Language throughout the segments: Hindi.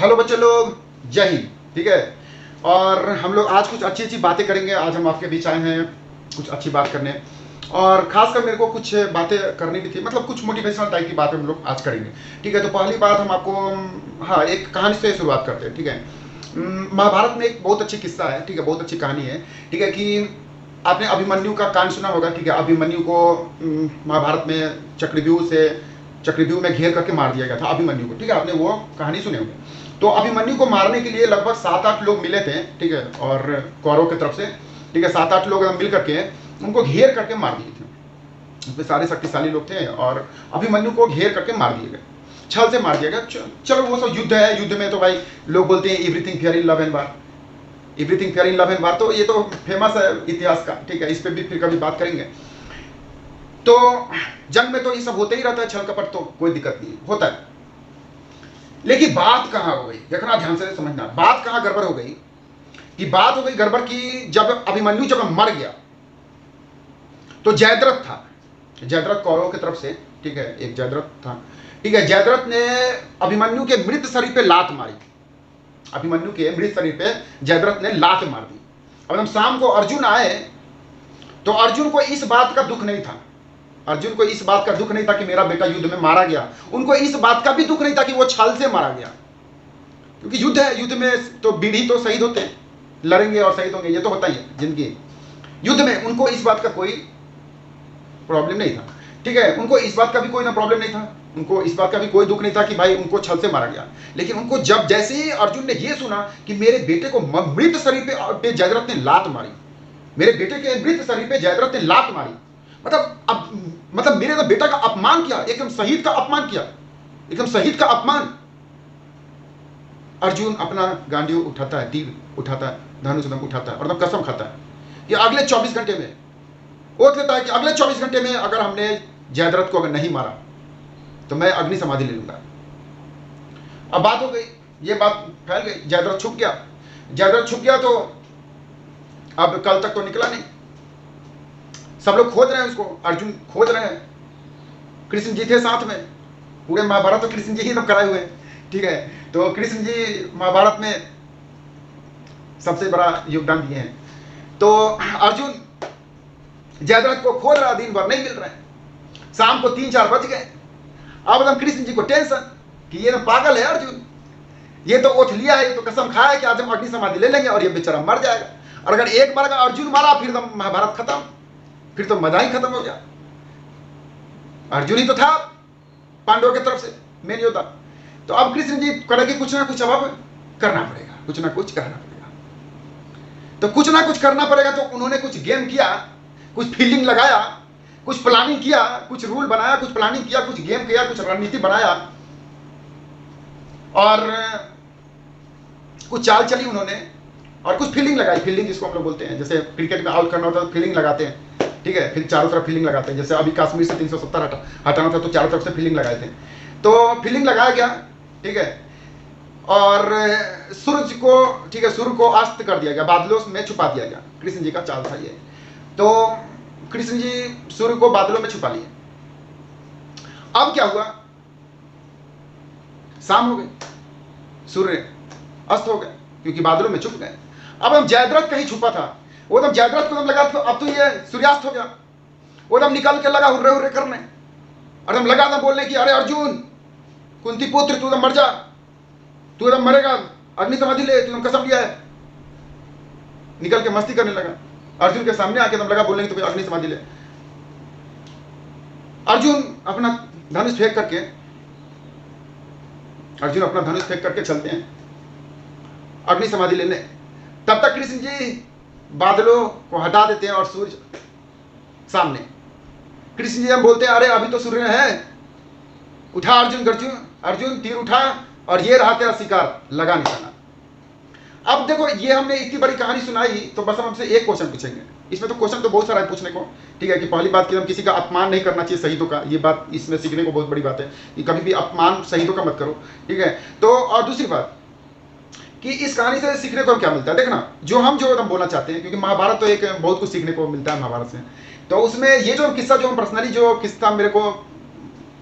हेलो बच्चे लोग, जय हिंद। ठीक है, और हम लोग आज कुछ अच्छी अच्छी बातें करेंगे। आज हम आपके बीच आए हैं कुछ अच्छी बात करने, और खासकर मेरे को कुछ बातें करनी भी थी, मतलब कुछ मोटिवेशनल टाइप की बातें हम लोग आज करेंगे। ठीक है, तो पहली बात हम आपको हाँ एक कहानी से शुरुआत करते हैं। ठीक है, महाभारत में एक बहुत अच्छी किस्सा है। ठीक है, बहुत अच्छी कहानी है। ठीक है कि आपने अभिमन्यु का कांड सुना होगा। ठीक है, अभिमन्यु को महाभारत में चक्रव्यूह में घेर करके मार दिया गया था अभिमन्यु को। ठीक है, आपने वो कहानी सुने होंगे। तो अभिमन्यु को मारने के लिए लगभग 7-8 लोग मिले थे। ठीक है, और कौरव की तरफ से ठीक है 7-8 लोग मिल करके उनको घेर करके मार दिए थे। उसमें सारे शक्तिशाली लोग थे और अभिमन्यु को घेर करके मार दिए गए, छल से मार दिया गया। चलो वो सब युद्ध है, युद्ध में तो भाई लोग बोलते हैं everything fair in love and war, everything fair in love and वार, तो ये तो फेमस है इतिहास का। ठीक है, इस पर भी फिर कभी बात करेंगे। तो जंग में तो ये सब होते ही रहता है, छल कपट तो कोई दिक्कत नहीं होता है। लेकिन बात कहां हो गई, देखना ध्यान से समझना, बात कहां गड़बड़ हो गई। कि बात हो गई गड़बड़ की जब अभिमन्यु जब मर गया तो जयद्रथ था, जयद्रथ कौरव की तरफ से। ठीक है, एक जयद्रथ था। ठीक है, जयद्रथ ने अभिमन्यु के मृत शरीर पे लात मारी। अभिमन्यु के मृत शरीर पे जयद्रथ ने लात मार दी। अब हम शाम को अर्जुन आए तो अर्जुन को इस बात का दुख नहीं था, अर्जुन को इस बात का दुख नहीं था कि मेरा बेटा युद्ध में मारा गया। उनको इस बात का भी दुख नहीं था कि वो छल से मारा गया, क्योंकि युद्ध है, युद्ध में तो वीर ही तो शहीद होते हैं, लड़ेंगे और शहीद होंगे, ये तो होता ही है जिंदगी। युद्ध में उनको इस बात का कोई प्रॉब्लम नहीं था। ठीक है, उनको इस बात का भी कोई ना प्रॉब्लम नहीं था, उनको इस बात का भी कोई दुख नहीं था कि भाई उनको छल से मारा गया। लेकिन उनको जब जैसे ही अर्जुन ने ये सुना कि मेरे बेटे को मृत शरीर पे जयद्रथ ने लात मारी, मेरे बेटे के मृत शरीर पे जयद्रथ ने लात मारी, मतलब मेरे तो बेटा का अपमान किया, एकदम शहीद का अपमान किया, एकदम शहीद का अपमान। अर्जुन अपना गांडीव उठाता है, तीर उठाता है, धनुष उठाता है और तब कसम खाता है कि अगले 24 घंटे में, ओथ लेता है कि अगले 24 घंटे में अगर हमने जयद्रथ को अगर नहीं मारा तो मैं अग्नि समाधि ले लूंगा। अब बात हो गई, ये बात फैल गई, जयद्रथ छुप गया। जयद्रथ छुप गया तो अब कल तक तो निकला नहीं, सब लोग खोज रहे हैं उसको, अर्जुन खोज रहे हैं। कृष्ण जी थे साथ में, पूरे महाभारत तो कृष्ण जी ही तो कराए हुए हैं। ठीक है, तो कृष्ण जी महाभारत में सबसे बड़ा योगदान दिए हैं। तो अर्जुन जयद्रथ को खोज रहा, दिन भर नहीं मिल रहे हैं, शाम को 3-4 बज गए। अब एकदम कृष्ण जी को टेंशन कि ये तो पागल है अर्जुन, ये तो ओठ लिया है, ये तो कसम खाया है कि आज हम अग्नि समाधि ले लेंगे और ये बेचारा मर जाएगा। और अगर एक बार अर्जुन मारा फिर तो महाभारत खत्म, फिर तो मजा ही खत्म हो गया। अर्जुन ही तो था पांडवों की तरफ से मेन योद्धा। तो अब कृष्ण जी करें कि कुछ ना कुछ अब करना पड़ेगा, कुछ ना कुछ करना पड़ेगा। तो कुछ ना कुछ करना पड़ेगा, तो उन्होंने कुछ गेम किया, कुछ फील्डिंग लगाया, कुछ प्लानिंग किया, कुछ रूल बनाया, कुछ प्लानिंग किया, कुछ गेम किया, कुछ रणनीति बनाया और कुछ चाल चली उन्होंने और कुछ फील्डिंग लगाई। फील्डिंग जिसको हम लोग बोलते हैं, जैसे क्रिकेट में आउट करना होता है तो फील्डिंग लगाते हैं। ठीक है, फिर चारों तरफ फील्डिंग लगाते हैं, जैसे अभी कश्मीर से 370 हटाना था तो चारों तरफ से फील्डिंग लगाए थे, तो फील्डिंग लगाया गया। ठीक है, और सूर्य को, ठीक है, सूर्य को अस्त कर दिया गया, बादलों में छुपा दिया गया। कृष्ण जी का चाल था ये। तो कृष्ण जी सूर्य को बादलों में छुपा लिए। अब क्या हुआ, शाम हो गई, सूर्य अस्त हो गए क्योंकि बादलों में छुप गए। अब हम जयद्रथ कहीं छुपा था, वो तो जयद्रथ को लगा तो अब तो ये सूर्यास्त हो गया, वो तो निकल के लगा हुर्रे हुर्रे करने, और हम लगा था बोलने की अरे अर्जुन कुंती पुत्र तू तो मर जा, तू तो मरेगा, अग्नि समाधि ले, तू कसम लिया है। निकल के मस्ती करने लगा, अर्जुन के सामने आके तुम लगा बोलने की तो अग्नि समाधि ले। अर्जुन अपना धनुष फेंक करके, अर्जुन अपना धनुष फेंक करके चलते हैं अग्नि समाधि लेने। तब तक कृष्ण जी बादलों को हटा देते हैं और सूर्य सामने। कृष्ण जी हम बोलते हैं अरे अभी तो सूर्य है, उठा अर्जुन, अर्जुन तीर उठा और ये रहा तेरा शिकार, लगा निशाना। अब देखो ये हमने इतनी बड़ी कहानी सुनाई तो बस हम हमसे एक क्वेश्चन पूछेंगे। इसमें तो क्वेश्चन तो बहुत सारा है पूछने को। ठीक है, कि पहली बात कि हम किसी का अपमान नहीं करना चाहिए शहीदों का, ये बात इसमें सीखने को बहुत बड़ी बात है कि कभी भी अपमान शहीदों का मत करो। ठीक है, तो और दूसरी बात कि इस कहानी से सीखने को क्या मिलता है, देखना जो हम बोलना चाहते हैं, क्योंकि महाभारत तो एक बहुत कुछ सीखने को मिलता है महाभारत से। तो उसमें ये जो किस्सा, जो पर्सनली जो किस्सा मेरे को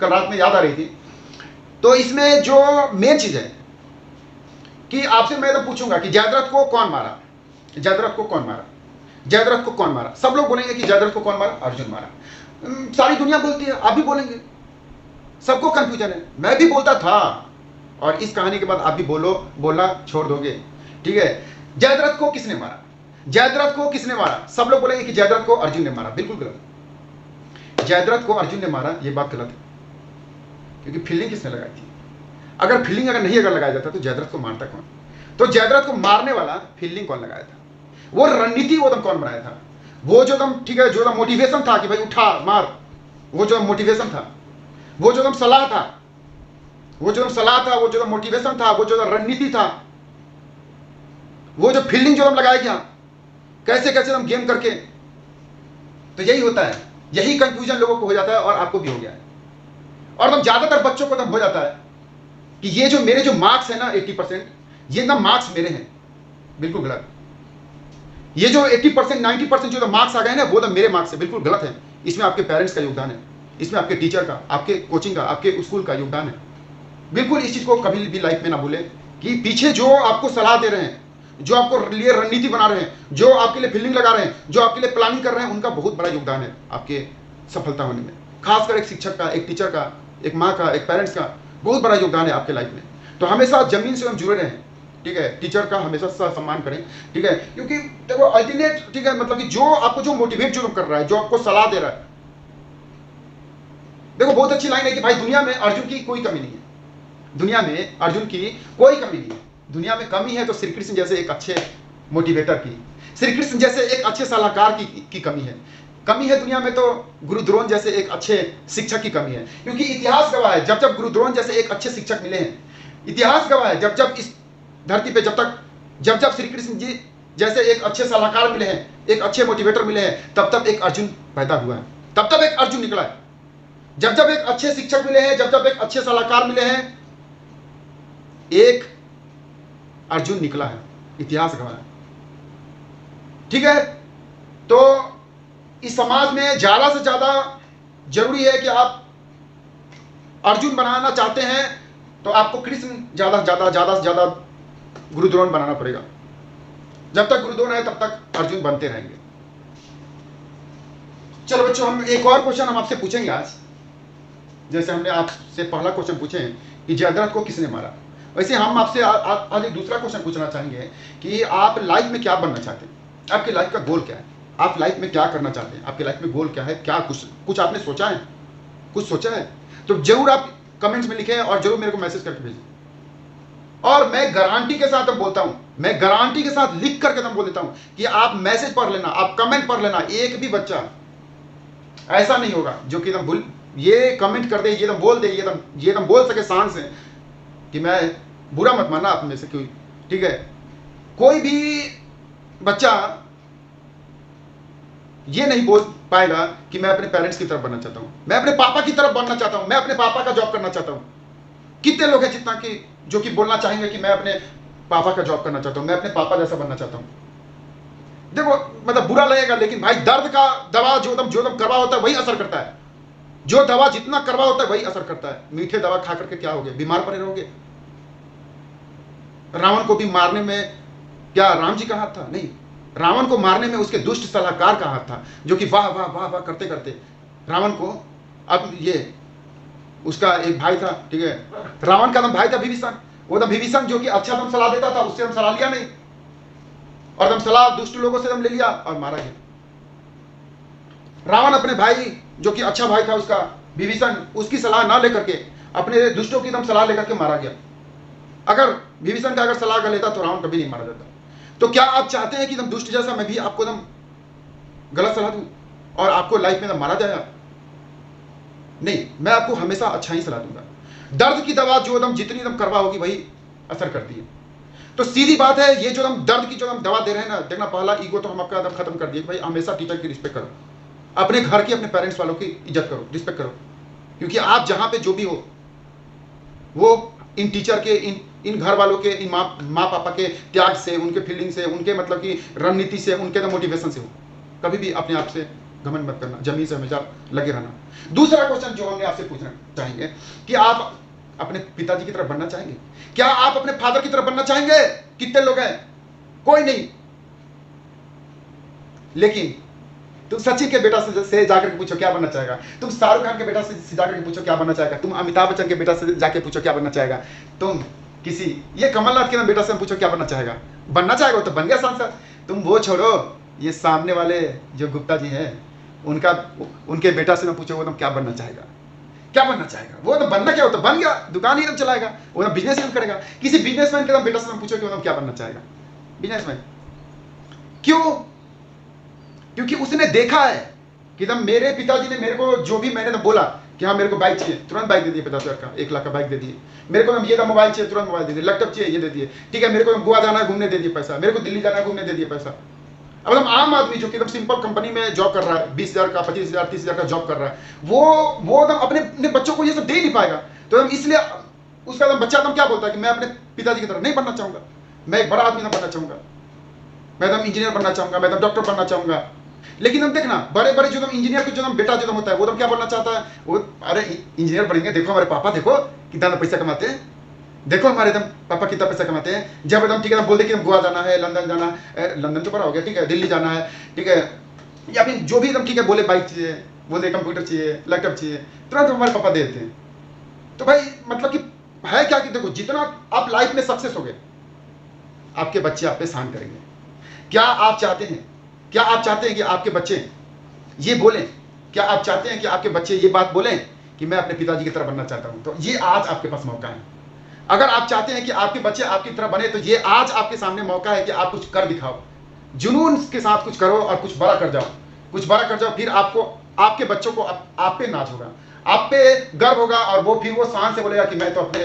कल रात में याद आ रही थी, तो इसमें जो मेन चीज़ है कि आपसे मैं तो पूछूंगा कि जयद्रथ को कौन मारा, जयद्रथ को कौन मारा, जयद्रथ को कौन मारा। सब लोग बोलेंगे कि जयद्रथ को कौन मारा, अर्जुन मारा। सारी दुनिया बोलती है, आप भी बोलेंगे, सबको कंफ्यूजन है। मैं भी बोलता था, और इस कहानी के बाद आप भी बोलना छोड़ दोगे, ठीक है। जयद्रथ को किसने मारा, जयद्रथ को किसने मारा। सब लोग बोलेंगे कि जयद्रथ को अर्जुन ने मारा। बिल्कुल गलत। जयद्रथ को अर्जुन ने मारा, यह बात गलत है, क्योंकि फील्डिंग किसने लगाई थी। अगर फील्डिंग नहीं लगाया जाता तो जयद्रथ को मारता कौन। तो जयद्रथ को मारने वाला फील्डिंग कौन लगाया था, वो रणनीति वो कौन बनाया था, वो जो ठीक है, जो मोटिवेशन था कि भाई उठा मार, वो जो मोटिवेशन था, वो जो सलाह था, वो जो सलाह था, वो जो मोटिवेशन था, वो जो रणनीति था, वो जो फील्डिंग जो लगाया गया, कैसे कैसे हम गेम करके। तो यही होता है, यही कंफ्यूजन लोगों को हो जाता है, और आपको भी हो गया है। और ज्यादातर बच्चों को हो जाता है कि ये जो मेरे जो मार्क्स है ना 80%, ये ना मार्क्स मेरे हैं। बिल्कुल गलत। ये जो 80% 90% जो मार्क्स आ गए ना, वो तो मेरे मार्क्स है। बिल्कुल गलत है। इसमें आपके पेरेंट्स का योगदान है, इसमें आपके टीचर का, आपके कोचिंग का, आपके स्कूल का योगदान है। बिल्कुल इस चीज को कभी भी लाइफ में ना भूले कि पीछे जो आपको सलाह दे रहे हैं, जो आपको लिए रणनीति बना रहे हैं, जो आपके लिए फील्डिंग लगा रहे हैं, जो आपके लिए प्लानिंग कर रहे हैं, उनका बहुत बड़ा योगदान है आपके सफलता होने में। खासकर एक शिक्षक का, एक टीचर का, एक माँ का, एक पेरेंट्स का बहुत बड़ा योगदान है आपके लाइफ में। तो हमेशा जमीन से हम जुड़े रहें, ठीक है। टीचर का हमेशा सम्मान करें, ठीक है, क्योंकि देखो अल्टीमेट, ठीक है, मतलब कि जो आपको जो मोटिवेट जो कर रहा है, जो आपको सलाह दे रहा है। देखो बहुत अच्छी लाइन है कि भाई दुनिया में अर्जुन की कोई कमी नहीं है, दुनिया में अर्जुन की कोई कमी नहीं है। दुनिया में कमी है तो श्री कृष्ण जैसे एक अच्छे मोटिवेटर की, श्री कृष्ण जैसे एक अच्छे सलाहकार की कमी है। कमी है दुनिया में तो गुरु द्रोण जैसे एक अच्छे शिक्षक की कमी है, क्योंकि इतिहास गवाह है जब जब गुरु द्रोण जैसे एक अच्छे शिक्षक मिले हैं। इतिहास गवाह है जब जब इस धरती पे जब जब श्री कृष्ण जी जैसे एक अच्छे सलाहकार मिले हैं, एक अच्छे मोटिवेटर मिले हैं, तब तब एक अर्जुन पैदा हुआ है, तब तब एक अर्जुन निकला है। जब जब एक अच्छे शिक्षक मिले हैं, जब जब एक अच्छे सलाहकार मिले हैं, एक अर्जुन निकला है। इतिहास गवाह है, ठीक है। तो इस समाज में ज्यादा से ज्यादा जरूरी है कि आप अर्जुन बनाना चाहते हैं तो आपको कृष्ण ज्यादा से ज्यादा गुरु द्रोण बनाना पड़ेगा। जब तक गुरु द्रोण है तब तक अर्जुन बनते रहेंगे। चलो बच्चों, हम एक और क्वेश्चन हम आपसे पूछेंगे आज। जैसे हमने आपसे पहला क्वेश्चन पूछे कि जयद्रथ को किसने मारा, वैसे हम आपसे आज एक दूसरा क्वेश्चन पूछना चाहेंगे कि आप लाइफ में क्या बनना चाहते हैं, आपकी लाइफ का गोल क्या है, आप लाइफ में क्या करना चाहते हैं, आपकी लाइफ में गोल क्या है, क्या कुछ आपने सोचा है, कुछ सोचा है तो जरूर आप कमेंट्स में लिखें और जरूर मेरे को मैसेज करके भेजें। और मैं गारंटी के साथ बोलता हूं, मैं गारंटी के साथ लिख करके बोल देता हूं कि आप मैसेज पढ़ लेना, आप कमेंट पढ़ लेना, एक भी बच्चा ऐसा नहीं होगा जो कि भूल ये कमेंट कर दे, ये बोल दे, ये बोल सके शान से कि मैं, बुरा मत मानना आप में से कोई, ठीक है, कोई भी बच्चा ये नहीं बोल पाएगा कि मैं अपने पेरेंट्स की तरफ बनना चाहता हूं, मैं अपने पापा की तरफ बनना चाहता हूं, मैं अपने पापा का जॉब करना चाहता हूं। कितने लोग हैं जितना कि जो कि बोलना चाहेंगे कि मैं अपने पापा का जॉब करना चाहता हूं, मैं अपने पापा जैसा बनना चाहता हूं। देखो मतलब बुरा लगेगा, लेकिन भाई दर्द का दवा जो करवा होता है वही असर करता है, जो दवा जितना करवा होता है वही असर करता है। मीठे दवा खा करके क्या हो गया, बीमार पड़े रहोगे। रावण को भी मारने में क्या राम जी का हाथ था? नहीं, रावण को मारने में उसके दुष्ट सलाहकार का हाथ था, जो कि वाह वाह वाह वाह करते करते रावण को, अब ये उसका एक भाई था, ठीक है, रावण का भाई था विभीषण, वो विभीषण जो कि अच्छा सलाह देता था, उससे सलाह लिया नहीं और सलाह दुष्ट लोगों से ले लिया और मारा गया। रावण अपने भाई जो कि अच्छा भाई था उसका विभीषण, उसकी सलाह ना लेकर के अपने दुष्टों की सलाह लेकर के मारा गया। अगर विभीषण का सलाह लेता तो रावण कभी नहीं मारा जाता। तो क्या आप चाहते हैं कि दुष्ट जैसा मैं भी आपको गलत सलाह दूं और आपको लाइफ में मारा जाएगा? नहीं, मैं आपको हमेशा अच्छा ही सलाह दूंगा। दर्द की दवा जो जितनी करवा होगी वही असर करती है। तो सीधी बात है, ये जो दर्द की जो दवा दे रहे हैं ना, देखना पहला ईगो तो हम आपका खत्म कर दिए। भाई हमेशा टीचर की रिस्पेक्ट करो, अपने घर की, अपने पेरेंट्स वालों की इज्जत करो, रिस्पेक्ट करो, क्योंकि आप जहां पे जो भी हो वो इन टीचर के, इन घर वालों के, इन माँ पापा के त्याग से, उनके फीलिंग से, उनके मतलब की रणनीति से, उनके मोटिवेशन से हो। कभी भी अपने आप से घमंड मत करना, जमीन से हमेशा लगे रहना। दूसरा क्वेश्चन जो हमने आपसे पूछना चाहेंगे कि आप अपने पिताजी की तरफ बनना चाहेंगे? क्या आप अपने फादर की तरफ बनना चाहेंगे? कितने लोग हैं? कोई नहीं। लेकिन तुम सचिन के बेटा से जाकर के पूछो क्या बनना चाहेगा, तुम शाहरुख खान के बेटा से जाकर के पूछो क्या बनना चाहेगा, तुम अमिताभ बच्चन के बेटा से जाके पूछो क्या बनना चाहेगा, तुम किसी ये कमलनाथ के बेटा से पूछो क्या बनना चाहेगा, बनना चाहेगा वो तो बन गया सांसद। तुम वो छोड़ो, ये सामने वाले जो गुप्ता जी हैं उनके बेटा से पूछो वो तो क्या बनना चाहेगा, क्या बनना चाहेगा? वो तो बनना क्या, वो तो बन गया, दुकान ही चलाएगा, वो तो बिजनेस ही करेगा। किसी बिजनेसमैन के बेटा से पूछो कि वो क्या बनना चाहेगा, बिजनेसमैन। क्यों? क्योंकि उसने देखा है कि एकदम मेरे पिताजी ने मेरे को जो भी मैंने बोला कि हाँ मेरे को बाइक चाहिए, तुरंत बाइक दे दिए, 50,000 का 1 लाख का बाइक दे दिए। मेरे को ये मोबाइल चाहिए, तुरंत मोबाइल दे दिए। लैपटॉप चाहिए, ये दे दिए। ठीक है, मेरे को गोवा जाना है घूमने, दे दिए पैसा। मेरे को दिल्ली जाना है घूमने, दे दिए पैसा। अब हम आम आदमी जो कि एकदम सिंपल कंपनी में जॉब कर रहा है, 20,000 का 25,000 30,000 का जॉब कर रहा है, वो एकदम अपने बच्चों को ये सब दे नहीं पाएगा। तो हम इसलिए उसका एकदम बच्चा एकदम क्या बोलता है कि मैं अपने पिताजी की तरह नहीं बनना चाहूंगा, मैं एक बड़ा आदमी बनना चाहूंगा, मैं एकदम इंजीनियर बनना चाहूंगा, मैं एकदम डॉक्टर बनना चाहूंगा। लेकिन हम देखना बड़े बड़े जो हम इंजीनियर के जो हम बेटा जो होता है वो तो क्या बोलना चाहता है, वो अरे इंजीनियर बनेंगे, देखो हमारे पापा देखो कितना पैसा कमाते हैं, देखो हमारे एकदम पापा कितना पैसा कमाते हैं। जब एकदम ठीक है बोल दे कि हम गोवा जाना है, लंदन जाना है, लंदन तो बड़ा हो गया, ठीक है, दिल्ली जाना है, ठीक है, या फिर जो भी एकदम ठीक है बोले बाइक चाहिए, बोले कंप्यूटर चाहिए, लैपटॉप चाहिए, तुरंत हमारे पापा दे देते हैं। तो भाई मतलब कि है क्या कि देखो जितना आप लाइफ में सक्सेस हो गए, आपके बच्चे आप पे शान करेंगे। क्या आप चाहते हैं, क्या आप चाहते हैं कि आपके बच्चे ये बोलें, क्या आप चाहते हैं कि आपके बच्चे ये बात बोलें कि मैं अपने पिताजी की तरह बनना चाहता हूं? तो ये आज आपके पास मौका है। अगर आप चाहते हैं कि आपके बच्चे आपकी तरह बने तो ये आज आपके सामने मौका है कि आप कुछ कर दिखाओ, जुनून के साथ कुछ करो और कुछ बड़ा कर जाओ, कुछ बड़ा कर जाओ। फिर आपको आपके बच्चों को आप पे नाज होगा, आप पे गर्व होगा, और वो फिर वो शान से बोलेगा कि मैं तो अपने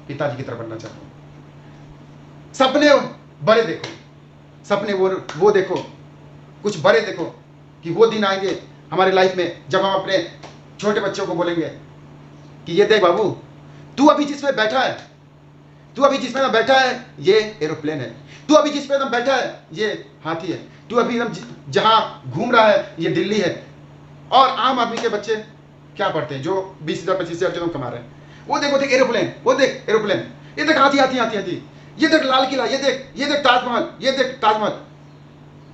पिताजी की तरह बनना चाहता हूं। सपने बड़े देखो, सपने वो देखो, कुछ बड़े देखो कि वो दिन आएंगे हमारी लाइफ में जब हम अपने छोटे बच्चों को बोलेंगे कि ये देख बाबू, तू अभी जिसमें बैठा है, तू अभी जिसमें बैठा है ये एरोप्लेन है, तू अभी जिसमें एकदम बैठा है ये हाथी है, तू अभी एकदम जहां घूम रहा है ये दिल्ली है। और आम आदमी के बच्चे क्या पढ़ते हैं जो 20,000 25,000 जो कमा रहे हैं, वो देखो देख एरोप्लेन, वो देख एरोप्लेन, ये देख हाथी हाथी हाथी हाथी, ये देख लाल किला, ये देख ताजमहल, ये देख ताजमहल।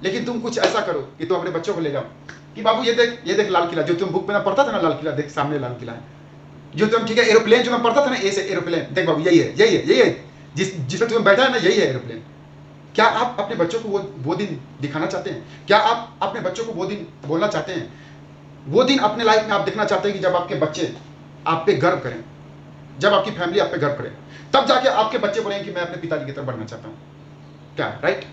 लेकिन तुम कुछ ऐसा करो कि तुम अपने बच्चों को ले जाओ कि बाबू ये देख लाल किला, जो तुम बुक में ना पढ़ता था ना, लाल किला देख सामने लाल किला है। जो तुम ठीक है एरोप्लेन जो मैं पढ़ता था ना, ए से एरोप्लेन, देख बाबू यही है जिसमें तुम बैठा है ना, यही है एरोप्लेन। क्या आप अपने बच्चों को वो दिन दिखाना चाहते हैं? क्या आप अपने बच्चों को वो दिन बोलना चाहते हैं? वो दिन अपने लाइफ में आप देखना चाहते हैं कि जब आपके बच्चे आप पे गर्व करें, जब आपकी फैमिली आप पे गर्व करे, तब जाके आपके बच्चे बोलेंगे कि मैं अपने पिताजी की तरफ बढ़ना चाहता हूं। क्या राइट?